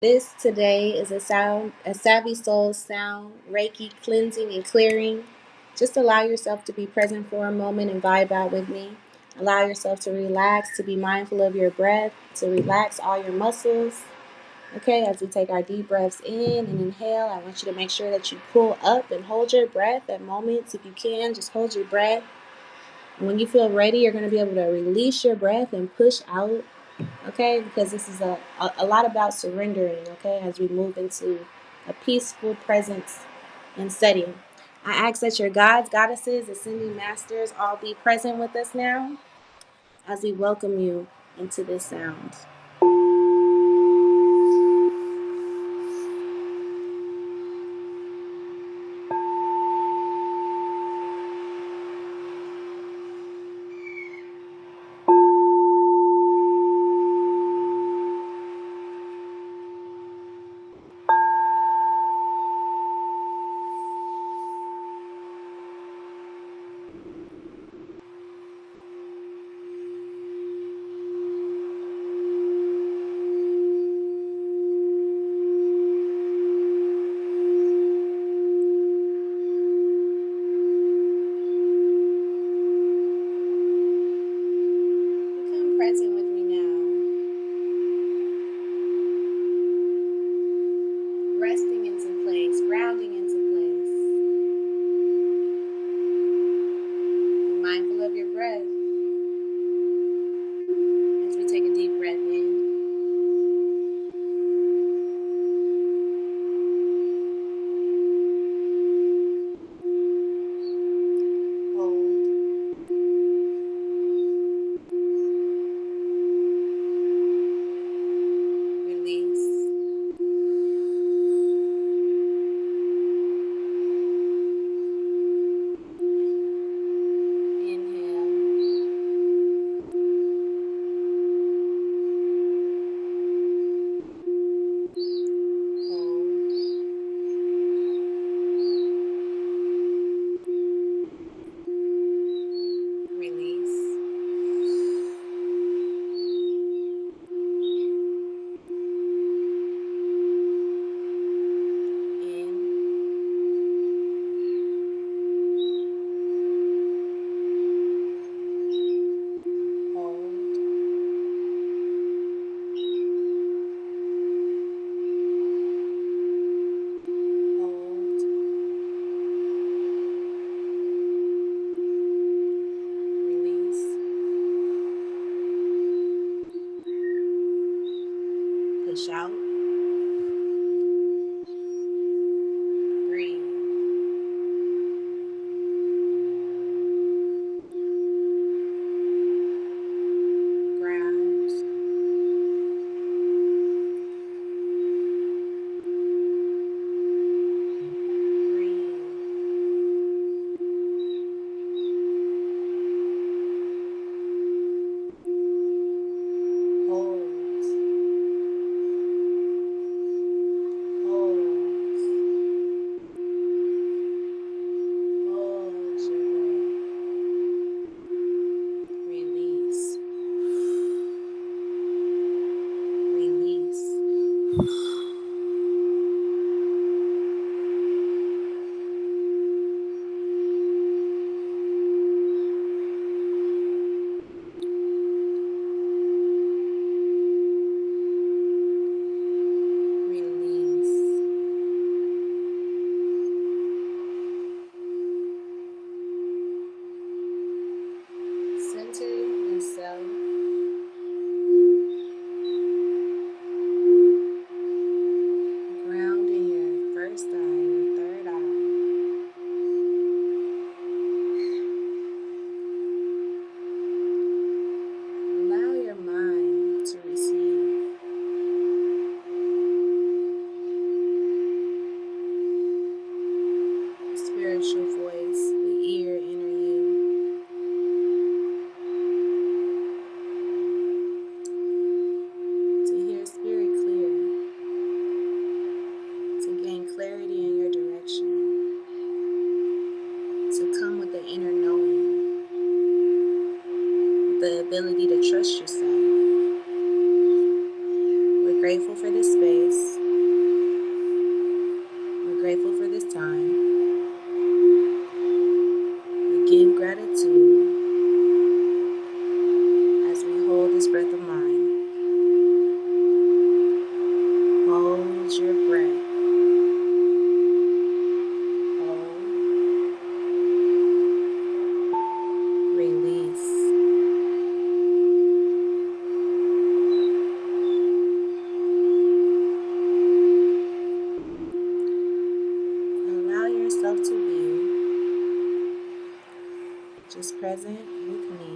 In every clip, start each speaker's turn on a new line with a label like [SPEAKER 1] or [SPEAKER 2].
[SPEAKER 1] This today is a Savvy Soul sound, Reiki cleansing and clearing. Just allow yourself to be present for a moment and vibe out with me. Allow yourself to relax, to be mindful of your breath, to relax all your muscles. Okay, as we take our deep breaths in and inhale, I want you to make sure that you pull up and hold your breath at moments. If you can, just hold your breath. And when you feel ready, you're going to be able to release your breath and push out. Okay, because this is a lot about surrendering. Okay, as we move into a peaceful presence and setting. I ask that your gods, goddesses, ascending masters all be present with us now as we welcome you into this sound. Become present with me now, resting into place, grounding into place. Be mindful of your breath as we take a deep breath in. Hold, release, inhale, hold, release, in, hold, hold, release, push out, breathe, ground, breathe, hold, hold, hold your breath, release, release. Release. Center yourself. Ground in your first eye, your third eye. Allow your mind to receive. The spiritual voice, the ear, inner you. To hear spirit clear. To gain clarity in your direction. To come with the inner knowing. With the ability to trust yourself. We're grateful for this space. present with me.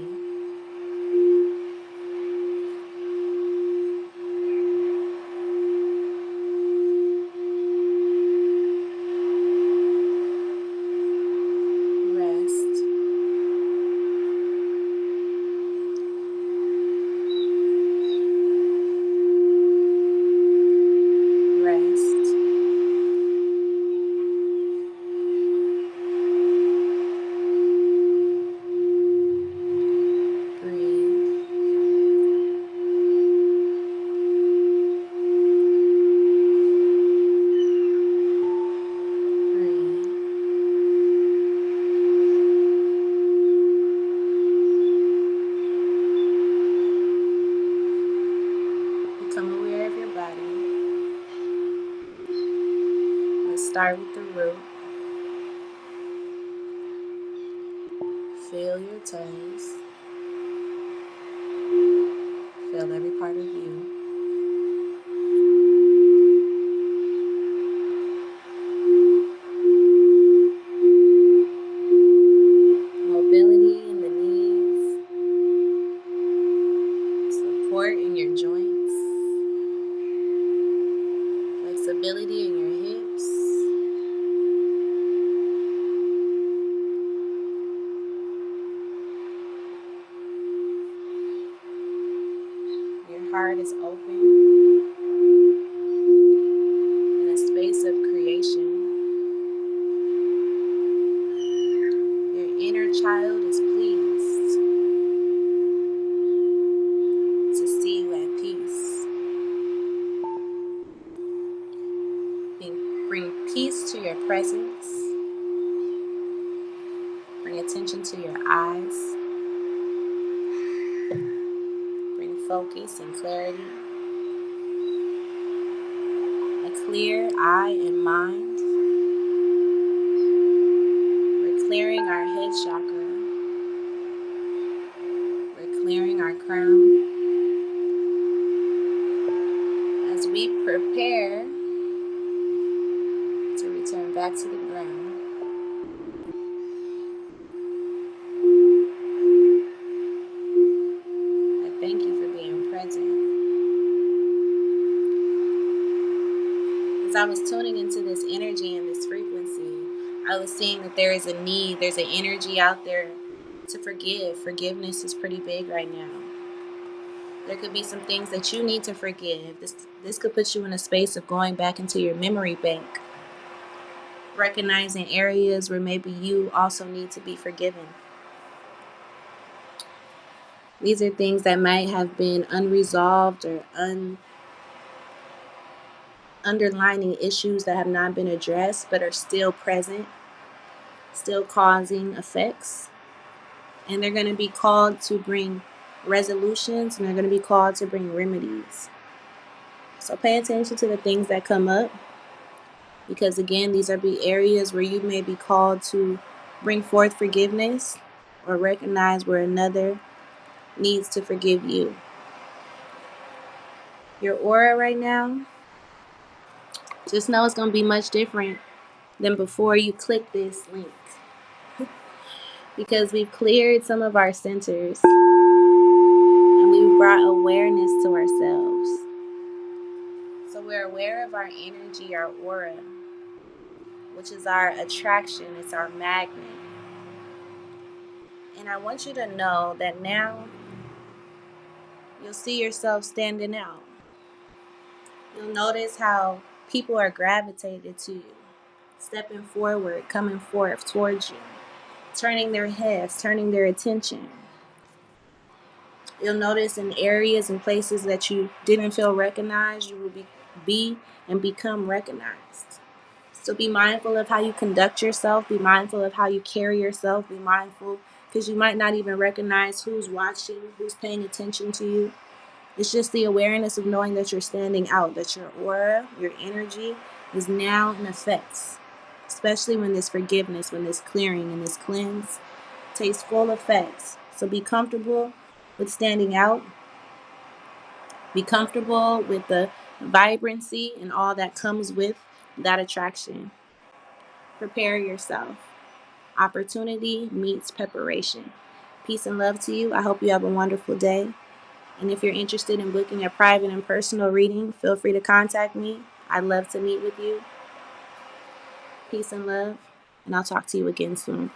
[SPEAKER 1] Rest. Rest. Breathe. Breathe. Become aware of your body. Let's start with the root. Feel your toes. Feel every part of you. Mobility in the knees. Support in your joints. Flexibility in your hips. Your heart is open in a space of creation. Your inner child is pleased to see you at peace. Bring peace to your presence. Bring attention to your eyes. Bring focus and clarity. A clear eye and mind. We're clearing our head chakra. We're clearing our crown. As we prepare to return back to the ground, I thank you for being present. As I was tuning into this energy and this frequency, I was seeing that there is a need, there's an energy out there to forgive. Forgiveness is pretty big right now. There could be some things that you need to forgive. This could put you in a space of going back into your memory bank, recognizing areas where maybe you also need to be forgiven. These are things that might have been unresolved or underlining issues that have not been addressed but are still present, still causing effects. And they're going to be called to bring resolutions, and they're going to be called to bring remedies. So pay attention to the things that come up, because again, these are the areas where you may be called to bring forth forgiveness or recognize where another needs to forgive you. Your aura right now, just know it's going to be much different than before you click this link, because we've cleared some of our centers and we've brought awareness to ourselves. So we're aware of our energy, our aura, which is our attraction, it's our magnet. And I want you to know that now you'll see yourself standing out. You'll notice how people are gravitated to you, stepping forward, coming forth towards you, turning their heads, turning their attention. You'll notice in areas and places that you didn't feel recognized, you will be and become recognized. So be mindful of how you conduct yourself. Be mindful of how you carry yourself. Be mindful, because you might not even recognize who's watching, who's paying attention to you. It's just the awareness of knowing that you're standing out, that your aura, your energy is now in effect, especially when this forgiveness, when this clearing and this cleanse takes full effect. So be comfortable with standing out. Be comfortable with the vibrancy and all that comes with that attraction. Prepare yourself. Opportunity meets preparation. Peace and love to you. I hope you have a wonderful day. And if you're interested in booking a private and personal reading, feel free to contact me. I'd love to meet with you. Peace and love, and I'll talk to you again soon.